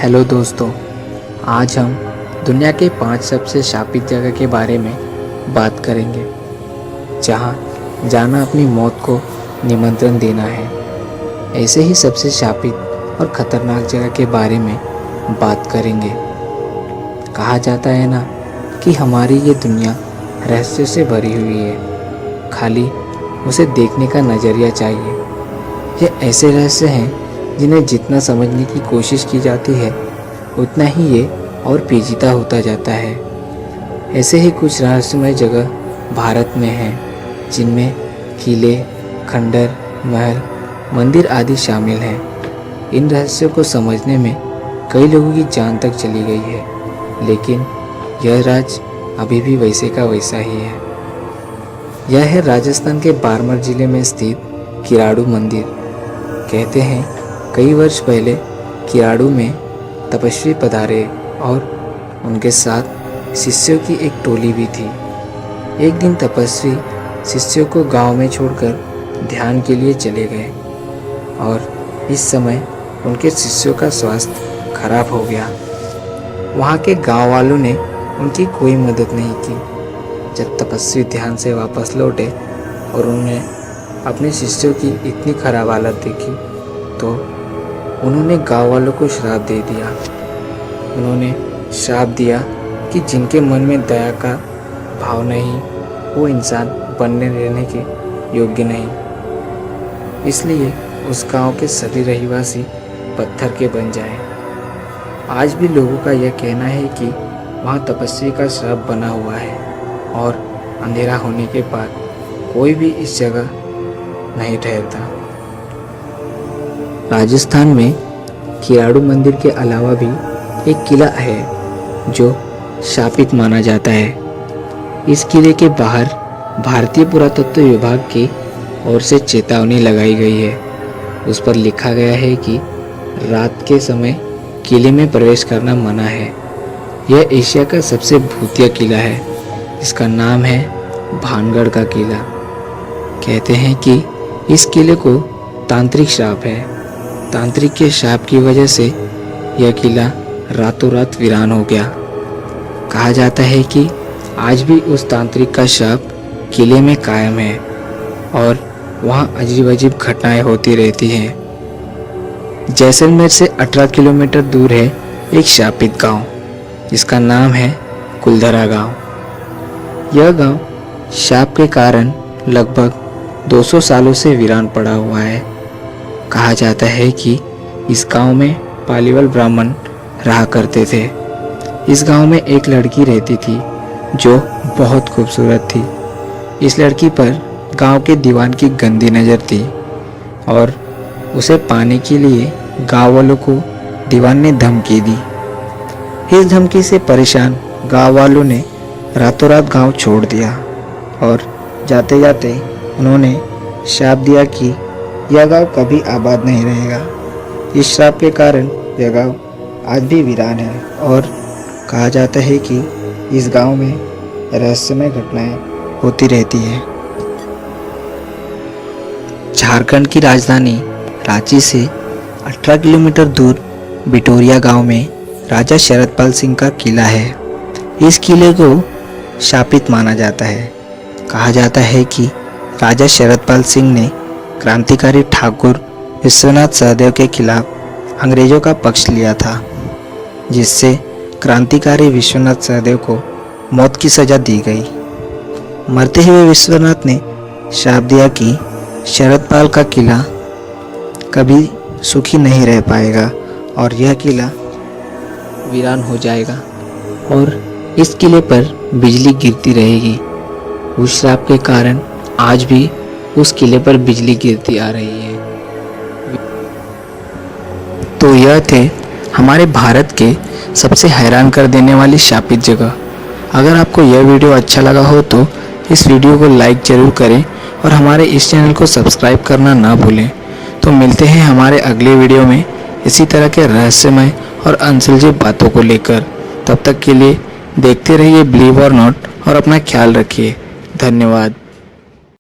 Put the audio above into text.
Hello दोस्तों, आज हम दुनिया के 5 सबसे शापित जगह के बारे में बात करेंगे, जहां जाना अपनी मौत को निमंत्रण देना है। ऐसे ही सबसे शापित और ख़तरनाक जगह के बारे में बात करेंगे। कहा जाता है ना कि हमारी ये दुनिया रहस्यों से भरी हुई है, खाली उसे देखने का नज़रिया चाहिए। ये ऐसे रहस्य हैं जिन्हें जितना समझने की कोशिश की जाती है उतना ही ये और पेचीदा होता जाता है। ऐसे ही कुछ रहस्यमय जगह भारत में हैं, जिनमें किले, खंडर, महल, मंदिर आदि शामिल हैं। इन रहस्यों को समझने में कई लोगों की जान तक चली गई है, लेकिन यह राज अभी भी वैसे का वैसा ही है। यह है राजस्थान के बाड़मेर जिले में स्थित किराड़ू मंदिर। कहते हैं कई वर्ष पहले किराड़ू में तपस्वी पधारे और उनके साथ शिष्यों की एक टोली भी थी। एक दिन तपस्वी शिष्यों को गांव में छोड़कर ध्यान के लिए चले गए और इस समय उनके शिष्यों का स्वास्थ्य खराब हो गया। वहां के गांव वालों ने उनकी कोई मदद नहीं की। जब तपस्वी ध्यान से वापस लौटे और उन्होंने अपने शिष्यों की इतनी खराब हालत देखी तो उन्होंने गांव वालों को श्राप दे दिया। उन्होंने श्राप दिया कि जिनके मन में दया का भाव नहीं, वो इंसान बनने रहने के योग्य नहीं। इसलिए उस गांव के सभी रहवासी पत्थर के बन जाए। आज भी लोगों का यह कहना है कि वहाँ तपस्वी का श्राप बना हुआ है और अंधेरा होने के बाद कोई भी इस जगह नहीं ठहरता। राजस्थान में किराड़ू मंदिर के अलावा भी एक किला है जो शापित माना जाता है। इस किले के बाहर भारतीय पुरातत्व विभाग की ओर से चेतावनी लगाई गई है। उस पर लिखा गया है कि रात के समय किले में प्रवेश करना मना है। यह एशिया का सबसे भूतिया किला है। इसका नाम है भानगढ़ का किला। कहते हैं कि इस किले को तांत्रिक श्राप है। तांत्रिक के शाप की वजह से यह किला रातों रात वीरान हो गया। कहा जाता है कि आज भी उस तांत्रिक का शाप किले में कायम है और वहाँ अजीब अजीब घटनाएं होती रहती हैं। जैसलमेर से 18 किलोमीटर दूर है एक शापित गांव, जिसका नाम है कुलधरा गांव। यह गांव शाप के कारण लगभग 200 सालों से वीरान पड़ा हुआ है। कहा जाता है कि इस गांव में पालीवाल ब्राह्मण रहा करते थे। इस गांव में एक लड़की रहती थी जो बहुत खूबसूरत थी। इस लड़की पर गांव के दीवान की गंदी नज़र थी और उसे पाने के लिए गांव वालों को दीवान ने धमकी दी। इस धमकी से परेशान गांव वालों ने रातों रात गांव छोड़ दिया और जाते जाते उन्होंने श्राप दिया कि यह गांव कभी आबाद नहीं रहेगा। इस श्राप के कारण यह गांव आज भी वीरान है और कहा जाता है कि इस गांव में रहस्यमय घटनाएं होती रहती हैं। झारखंड की राजधानी रांची से 18 किलोमीटर दूर बिटोरिया गांव में राजा शरदपाल सिंह का किला है। इस किले को शापित माना जाता है। कहा जाता है कि राजा शरदपाल सिंह ने क्रांतिकारी ठाकुर विश्वनाथ सहदेव के खिलाफ अंग्रेजों का पक्ष लिया था, जिससे क्रांतिकारी विश्वनाथ सहदेव को मौत की सजा दी गई। मरते हुए विश्वनाथ ने श्राप दिया कि शरदपाल का किला कभी सुखी नहीं रह पाएगा और यह किला वीरान हो जाएगा और इस किले पर बिजली गिरती रहेगी। उस श्राप के कारण आज भी उस किले पर बिजली गिरती आ रही है। तो यह थे हमारे भारत के सबसे हैरान कर देने वाली शापित जगह। अगर आपको यह वीडियो अच्छा लगा हो तो इस वीडियो को लाइक ज़रूर करें और हमारे इस चैनल को सब्सक्राइब करना ना भूलें। तो मिलते हैं हमारे अगले वीडियो में इसी तरह के रहस्यमय और अनसुलझी बातों को लेकर। तब तक के लिए देखते रहिए बिलीव और नॉट और अपना ख्याल रखिए। धन्यवाद।